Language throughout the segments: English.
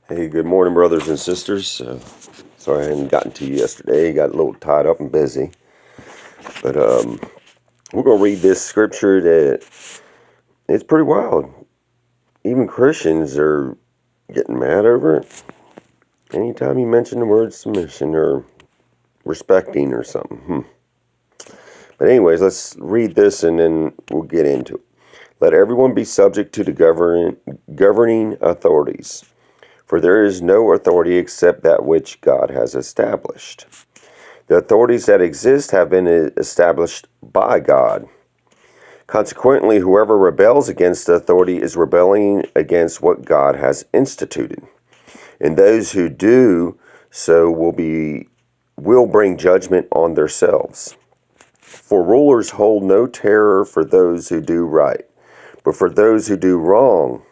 Hey, good morning, brothers and sisters. Sorry I hadn't gotten to you yesterday. Got a little tied up and busy. But we're going to read this scripture that it's pretty wild. Even Christians are getting mad over it. Anytime you mention the word submission or respecting or something. But anyways, let's read this and then we'll get into it. Let everyone be subject to the governing authorities. For there is no authority except that which God has established. The authorities that exist have been established by God. Consequently, whoever rebels against the authority is rebelling against what God has instituted. And those who do so will bring judgment on themselves. For rulers hold no terror for those who do right, but for those who do wrong.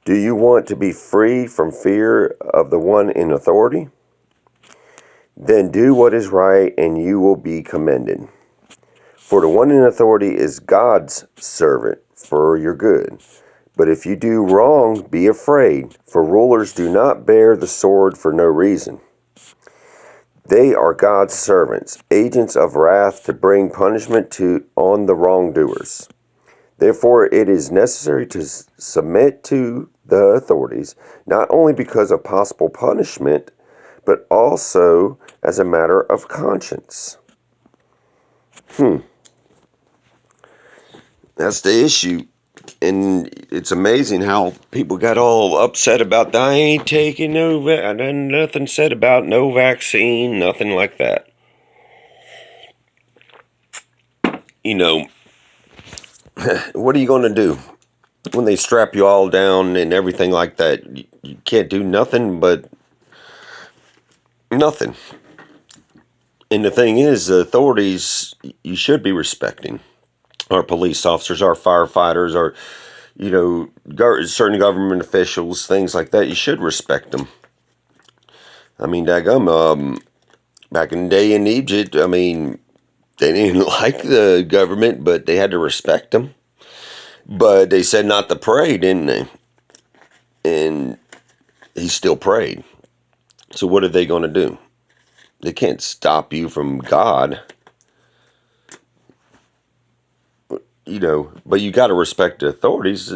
Do you want to be free from fear of the one in authority? Then do what is right, and you will be commended. For the one in authority is God's servant for your good. But if you do wrong, be afraid, for rulers do not bear the sword for no reason. They are God's servants, agents of wrath to bring punishment on the wrongdoers. Therefore, it is necessary to submit to the authorities, not only because of possible punishment, but also as a matter of conscience. That's the issue. And it's amazing how people got all upset about, I ain't taking nothing said about no vaccine, nothing like that. You know, what are you going to do when they strap you all down and everything like that? You can't do nothing but nothing. And the thing is, the authorities you should be respecting. Our police officers, our firefighters, our certain government officials, things like that. You should respect them. I mean, daggum, back in the day in Egypt, I mean, they didn't like the government, but they had to respect them. But they said not to pray, didn't they? And he still prayed. So what are they going to do? They can't stop you from God. But you got to respect the authorities.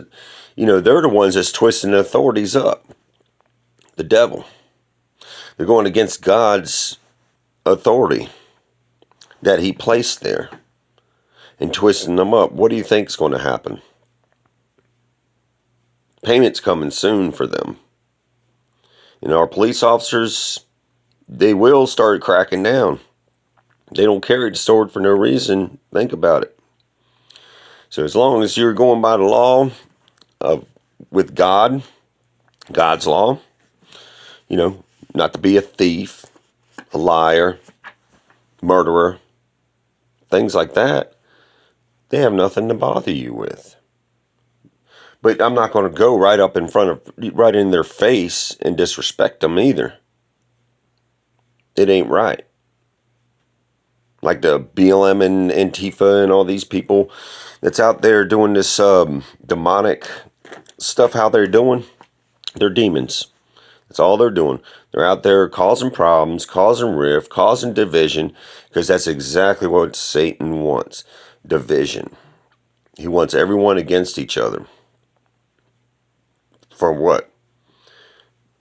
They're the ones that's twisting the authorities up. The devil. They're going against God's authority that he placed there and twisting them up. What do you think is going to happen? Payment's coming soon for them. Our police officers, they will start cracking down. They don't carry the sword for no reason. Think about it. So as long as you're going by the law with God, God's law, not to be a thief, a liar, murderer, things like that, they have nothing to bother you with. But I'm not going to go right up right in their face and disrespect them either. It ain't right. Like the BLM and Antifa and all these people that's out there doing this demonic stuff, how they're doing, they're demons. That's all they're doing. They're out there causing problems, causing rift, causing division, because that's exactly what Satan wants. Division. He wants everyone against each other. For what?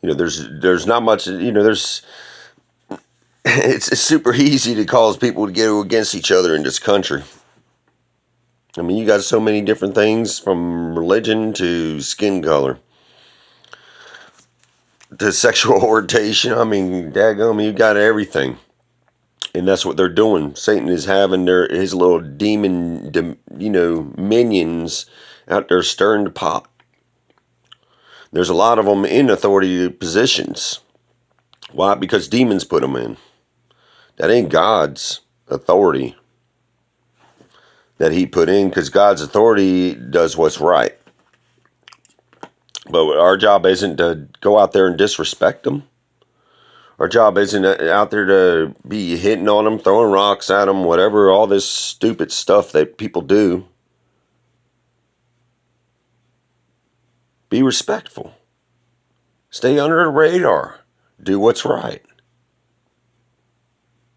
There's not much, it's super easy to cause people to get against each other in this country. I mean, you got so many different things, from religion to skin color to sexual orientation. I mean, daggum, you got everything. And that's what they're doing. Satan is having his little demon, minions out there stirring the pot. There's a lot of them in authority positions. Why? Because demons put them in. That ain't God's authority that he put in, because God's authority does what's right. But our job isn't to go out there and disrespect them. Our job isn't out there to be hitting on them, throwing rocks at them, whatever, all this stupid stuff that people do. Be respectful. Stay under the radar. Do what's right.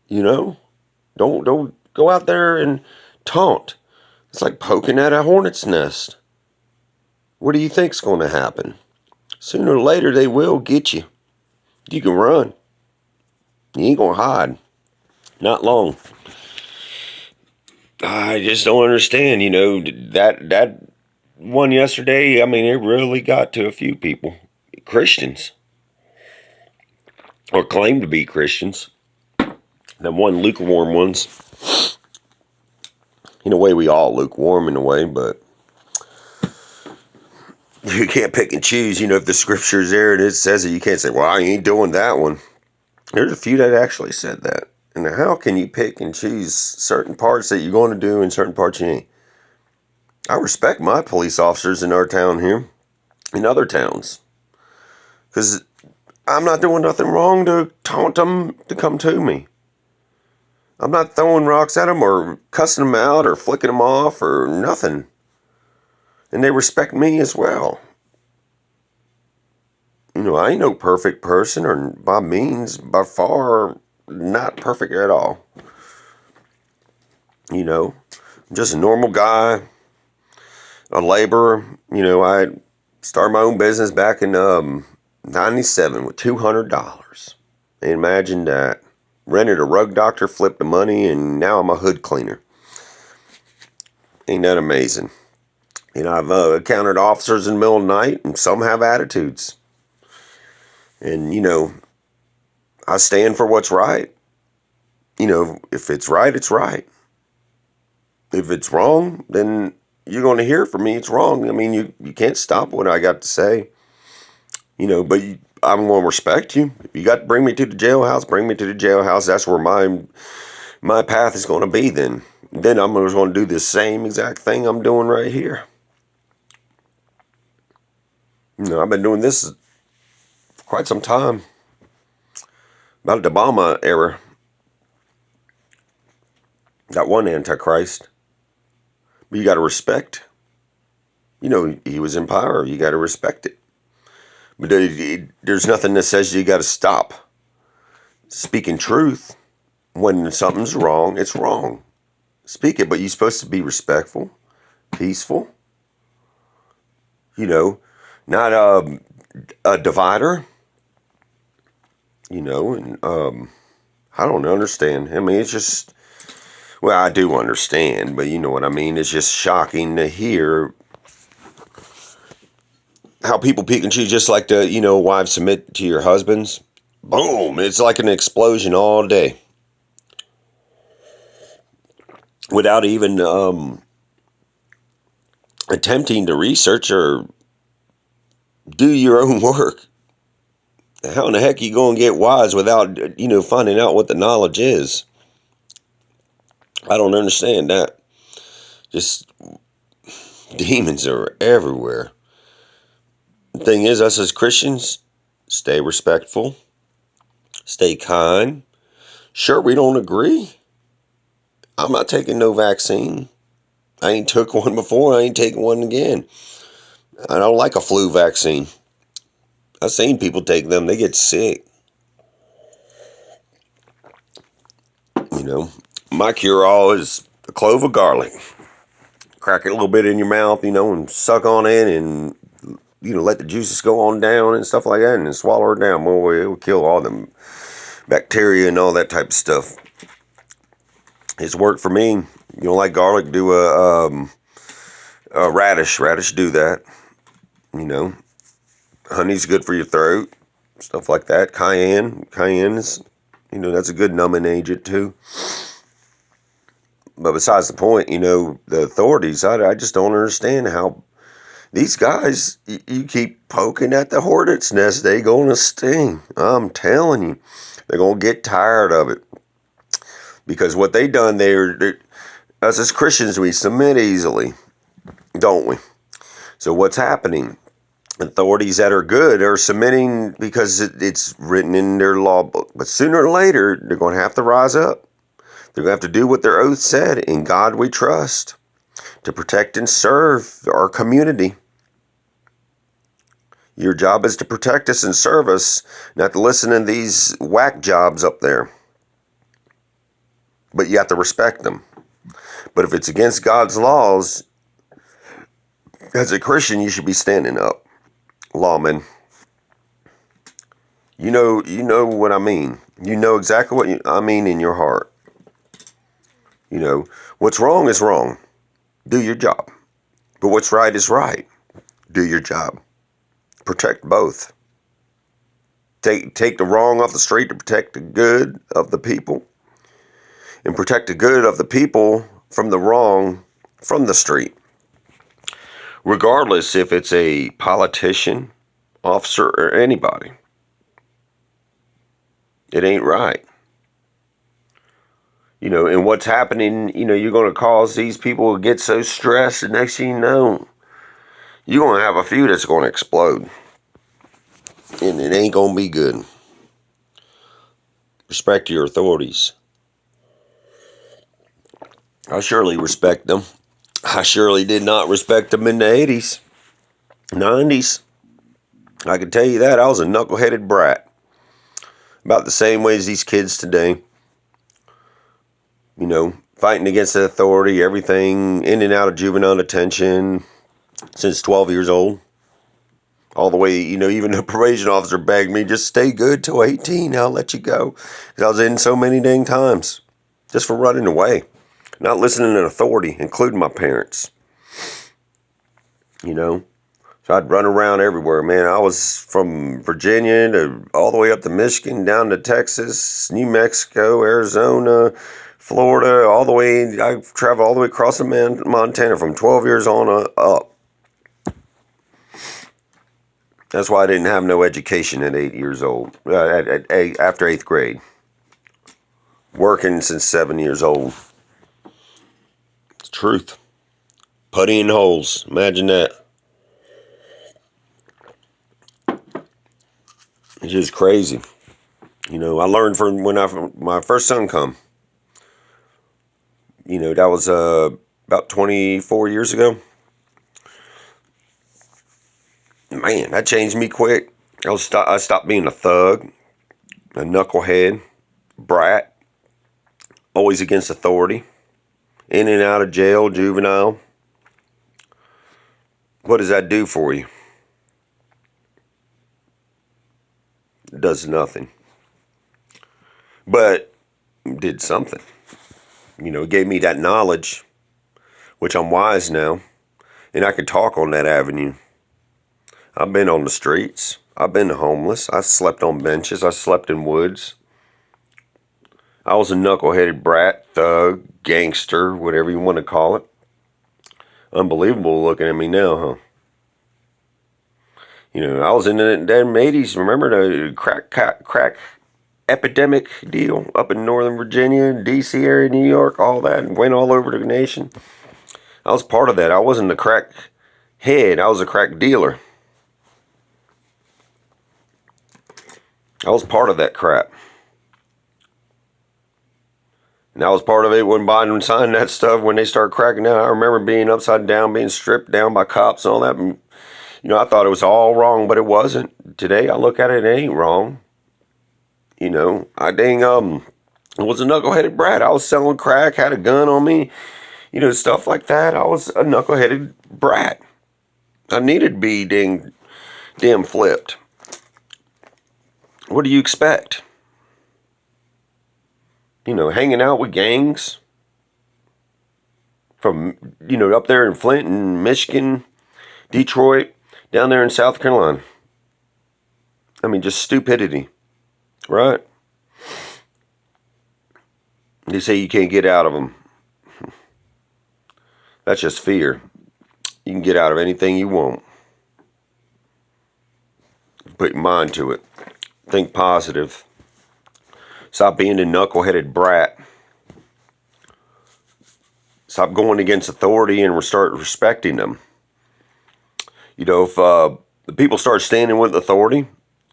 You know? Don't go out there and taunt. It's like poking at a hornet's nest. What do you think's going to happen? Sooner or later, they will get you. You can run. You ain't going to hide. Not long. I just don't understand, that one yesterday, I mean, it really got to a few people. Christians. Or claim to be Christians. The one lukewarm ones. In a way, we all lukewarm in a way, but you can't pick and choose. If the scripture's there and it says it, you can't say, well, I ain't doing that one. There's a few that actually said that. And how can you pick and choose certain parts that you're going to do and certain parts you ain't? I respect my police officers in our town here, in other towns, because I'm not doing nothing wrong to taunt them to come to me. I'm not throwing rocks at them or cussing them out or flicking them off or nothing. And they respect me as well. I ain't no perfect person, or by means, by far, not perfect at all. I'm just a normal guy, a laborer. I started my own business back in 97 with $200. And imagine that. Rented a rug doctor, flipped the money, and now I'm a hood cleaner. Ain't that amazing? I've encountered officers in the middle of the night, and some have attitudes. And, I stand for what's right. If it's right, it's right. If it's wrong, then you're going to hear from me it's wrong. I mean, you can't stop what I got to say. But I'm going to respect you. If you got to bring me to the jailhouse, bring me to the jailhouse. That's where my path is going to be then. Then I'm just going to do the same exact thing I'm doing right here. I've been doing this for quite some time. About the Obama era. Got one Antichrist. But you got to respect. He was in power. You got to respect it. But there's nothing that says you got to stop speaking truth. When something's wrong, it's wrong. Speak it, but you're supposed to be respectful, peaceful. Not a divider. And I don't understand. I mean, it's just, well, I do understand, but you know what I mean? It's just shocking to hear how people pick and choose, just like wives submit to your husbands. Boom! It's like an explosion all day. Without even attempting to research or do your own work. How in the heck are you going to get wise without, finding out what the knowledge is? I don't understand that. Just demons are everywhere. The thing is, us as Christians, stay respectful, stay kind. Sure, we don't agree. I'm not taking no vaccine. I ain't took one before. I ain't taking one again. I don't like a flu vaccine. I've seen people take them. They get sick. My cure-all is a clove of garlic. Crack it a little bit in your mouth, and suck on it and, let the juices go on down and stuff like that and then swallow it down. Well, it will kill all them bacteria and all that type of stuff. It's worked for me. You don't like garlic, do a radish. Radish, do that. Honey's good for your throat. Stuff like that. Cayenne is, that's a good numbing agent too. But besides the point, the authorities, I just don't understand how these guys, you keep poking at the hornet's nest, they gonna sting. I'm telling you, they're gonna get tired of it. Because what they done, us as Christians, we submit easily, don't we? So what's happening? Authorities that are good are submitting because it's written in their law book. But sooner or later, they're going to have to rise up. They're going to have to do what their oath said. In God we trust, to protect and serve our community. Your job is to protect us and serve us, not to listen to these whack jobs up there. But you have to respect them. But if it's against God's laws, as a Christian, you should be standing up. Lawmen. You know what I mean. You know exactly what I mean in your heart. What's wrong is wrong. Do your job. But what's right is right. Do your job. Protect both. Take the wrong off the street to protect the good of the people. And protect the good of the people from the wrong from the street. Regardless if it's a politician, officer, or anybody. It ain't right. And what's happening, you're going to cause these people to get so stressed, and next thing you know, you're going to have a few that's going to explode. And it ain't going to be good. Respect your authorities. I surely respect them. I surely did not respect them in the 80s, 90s. I can tell you that. I was a knuckleheaded brat. About the same way as these kids today. Fighting against the authority, everything, in and out of juvenile detention since 12 years old. All the way, even the probation officer begged me, just stay good till 18, I'll let you go. Because I was in so many dang times, just for running away. Not listening to authority, including my parents. So I'd run around everywhere, man. I was from Virginia to all the way up to Michigan, down to Texas, New Mexico, Arizona, Florida, all the way. I traveled all the way across the Montana from 12 years on up. That's why I didn't have no education at 8 years old, after 8th grade. Working since 7 years old. It's the truth. Putty in holes. Imagine that. It's just crazy. I learned from when my first son come. That was about 24 years ago. Man, that changed me quick. I stopped being a thug, a knucklehead, brat, always against authority, in and out of jail, juvenile. What does that do for you? It does nothing. But it did something. It gave me that knowledge, which I'm wise now, and I could talk on that avenue. I've been on the streets. I've been homeless. I slept on benches. I slept in woods. I was a knuckleheaded brat, thug, gangster, whatever you want to call it. Unbelievable looking at me now, huh? I was in the damn 80s. Remember the crack epidemic deal up in Northern Virginia, D.C. area, New York, all that, and went all over the nation? I was part of that. I wasn't a crack head. I was a crack dealer. I was part of that crap. And I was part of it when Biden signed that stuff when they started cracking down. I remember being upside down, being stripped down by cops and all that. And, I thought it was all wrong, but it wasn't. Today I look at it, it ain't wrong. I was a knuckleheaded brat. I was selling crack, had a gun on me, stuff like that. I was a knuckleheaded brat. I needed to be damn flipped. What do you expect? Hanging out with gangs from, up there in Flint and Michigan, Detroit, down there in South Carolina. I mean, just stupidity, right? They say you can't get out of them. That's just fear. You can get out of anything you want. Put your mind to it. Think positive. Stop being a knuckleheaded brat. Stop going against authority and start respecting them. If the people start standing with authority,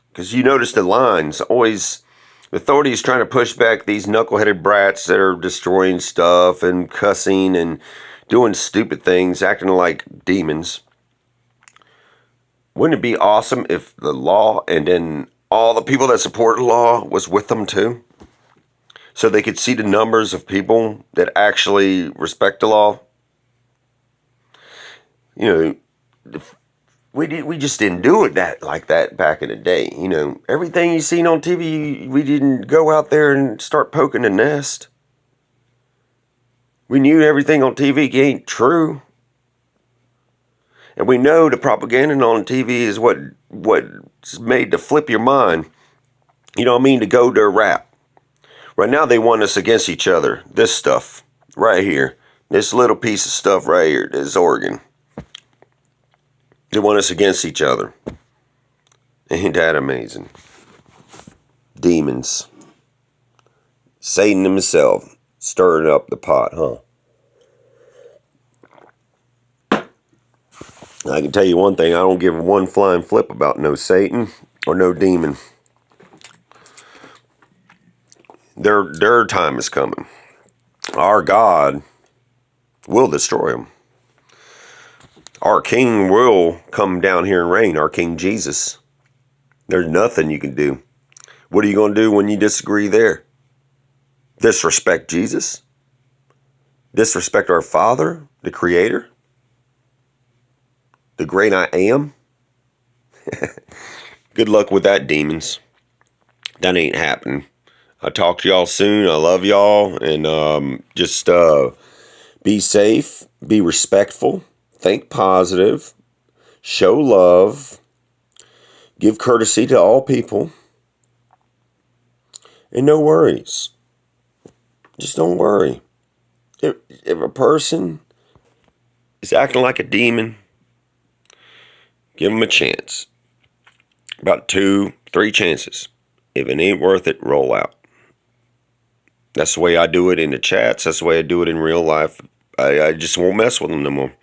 because you notice the lines always, the authority is trying to push back these knuckleheaded brats that are destroying stuff and cussing and doing stupid things, acting like demons. Wouldn't it be awesome if the law and then all the people that support the law was with them too? So they could see the numbers of people that actually respect the law. You know, we just didn't do it like that back in the day. You know, everything you seen on TV, we didn't go out there and start poking the nest. We knew everything on TV ain't true. And we know the propaganda on TV is what's made to flip your mind. You know what I mean? To go to rap. Right now they want us against each other. This stuff right here. This little piece of stuff right here. This organ. They want us against each other. Ain't that amazing? Demons. Satan himself stirring up the pot, huh? I can tell you one thing, I don't give one flying flip about no Satan or no demon. Their time is coming. Our God will destroy them. Our King will come down here and reign, our King Jesus. There's nothing you can do. What are you going to do when you disagree there? Disrespect Jesus? Disrespect our Father, the Creator? The great I am? Good luck with that, demons. That ain't happening. I'll talk to y'all soon. I love y'all. And just be safe. Be respectful. Think positive. Show love. Give courtesy to all people. And no worries. Just don't worry. If a person is acting like a demon, give them a chance. About 2, 3 chances. If it ain't worth it, roll out. That's the way I do it in the chats. That's the way I do it in real life. I just won't mess with them no more.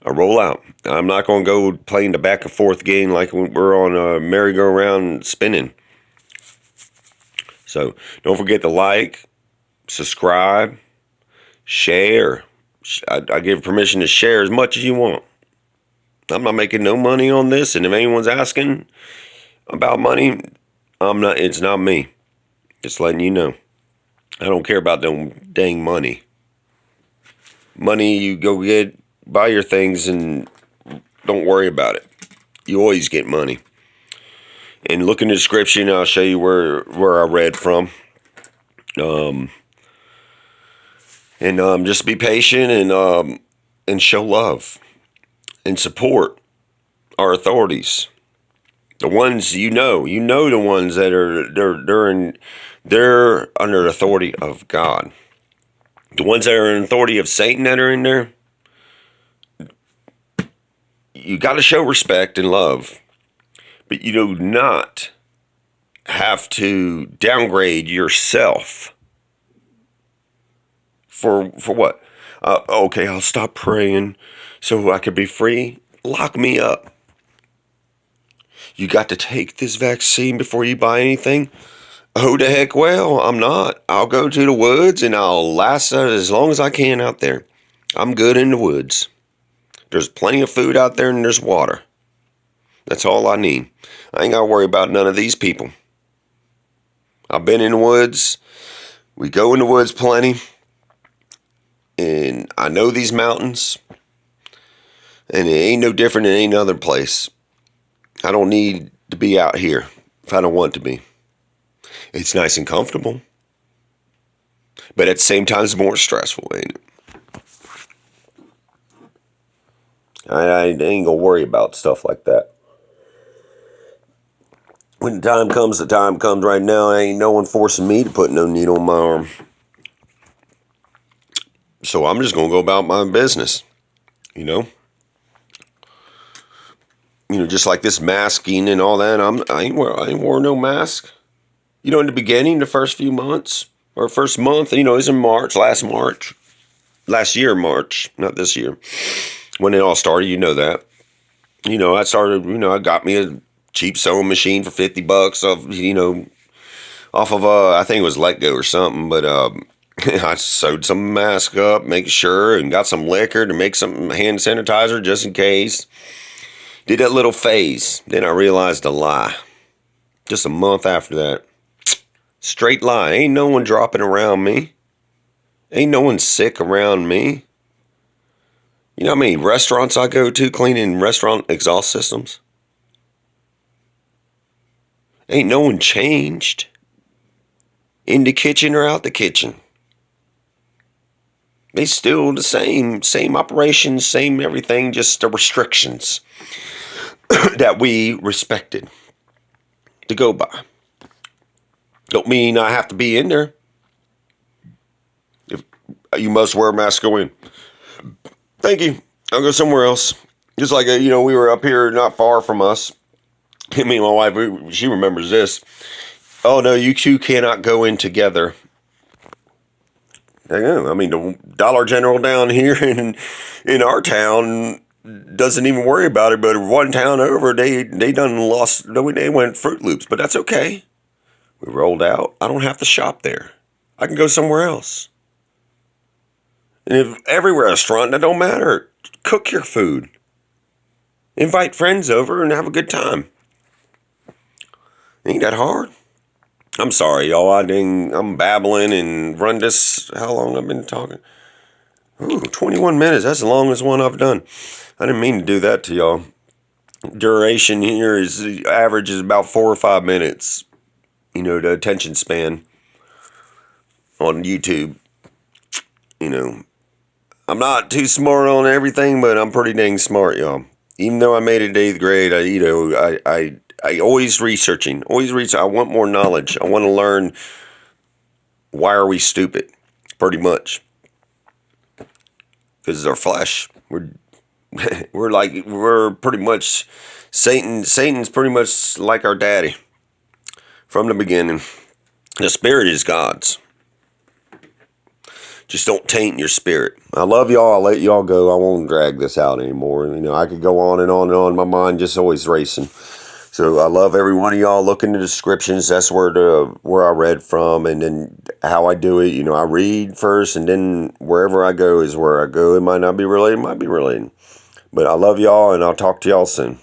I roll out. I'm not going to go playing the back and forth game like we're on a merry-go-round spinning. So don't forget to like, subscribe, share. I give permission to share as much as you want. I'm not making no money on this, and if anyone's asking about money, it's not me. Just letting you know. I don't care about no dang money. Money, you go get, buy your things, and don't worry about it. You always get money. And look in the description, I'll show you where I read from. Just be patient and show love and support our authorities. The ones you know the ones that are they're under the authority of God. The ones that are in authority of Satan that are in there, you got to show respect and love, but you do not have to downgrade yourself. For what? Okay, I'll stop praying so I can be free. Lock me up. You got to take this vaccine before you buy anything? Oh, the heck, well, I'm not. I'll go to the woods and I'll last as long as I can out there. I'm good in the woods. There's plenty of food out there and there's water. That's all I need. I ain't got to worry about none of these people. I've been in the woods. We go in the woods plenty. And I know these mountains. And it ain't no different than any other place. I don't need to be out here if I don't want to be. It's nice and comfortable. But at the same time, it's more stressful, ain't it? I ain't going to worry about stuff like that. When the time comes, the time comes. Right now, ain't no one forcing me to put no needle in my arm. So I'm just going to go about my business, you know? Just like this masking and all that, I ain't wore no mask. In the beginning, the first few months, or first month, it's in last year, March, not this year, when it all started, that. I started, I got me a cheap sewing machine for $50 off of, I think it was Let Go or something, but I sewed some mask up, making sure, and got some liquor to make some hand sanitizer just in case. Did that little phase. Then I realized a lie. Just a month after that. Straight lie. Ain't no one dropping around me. Ain't no one sick around me. You know how many restaurants I go to cleaning restaurant exhaust systems? Ain't no one changed. In the kitchen or out the kitchen. They still the same operations, same everything, just the restrictions that we respected to go by. Don't mean I have to be in there. If you must wear a mask, go in. Thank you. I'll go somewhere else. Just like, we were up here not far from us. Me and my wife, she remembers this. Oh, no, you two cannot go in together. I mean, the Dollar General down here in our town doesn't even worry about it, but one town over, they went Fruit Loops, but that's okay. We rolled out. I don't have to shop there. I can go somewhere else. And if every restaurant, that don't matter. Cook your food. Invite friends over and have a good time. Ain't that hard? I'm sorry, y'all. I'm babbling and run this. How long I've been talking? Ooh, 21 minutes. That's the longest one I've done. I didn't mean to do that to y'all. Duration here is average is about 4 or 5 minutes. The attention span on YouTube. I'm not too smart on everything, but I'm pretty dang smart, y'all. Even though I made it to 8th grade, I always researching. I want more knowledge. I want to learn. Why are we stupid? Pretty much. Because it's our flesh. We're pretty much Satan. Satan's pretty much like our daddy from the beginning. The spirit is God's. Just don't taint your spirit. I love y'all. I'll let y'all go. I won't drag this out anymore. I could go on and on and on. My mind just always racing. So I love every one of y'all. Look in the descriptions. That's where I read from, and then how I do it. I read first, and then wherever I go is where I go. It might not be related. It might be related. But I love y'all, and I'll talk to y'all soon.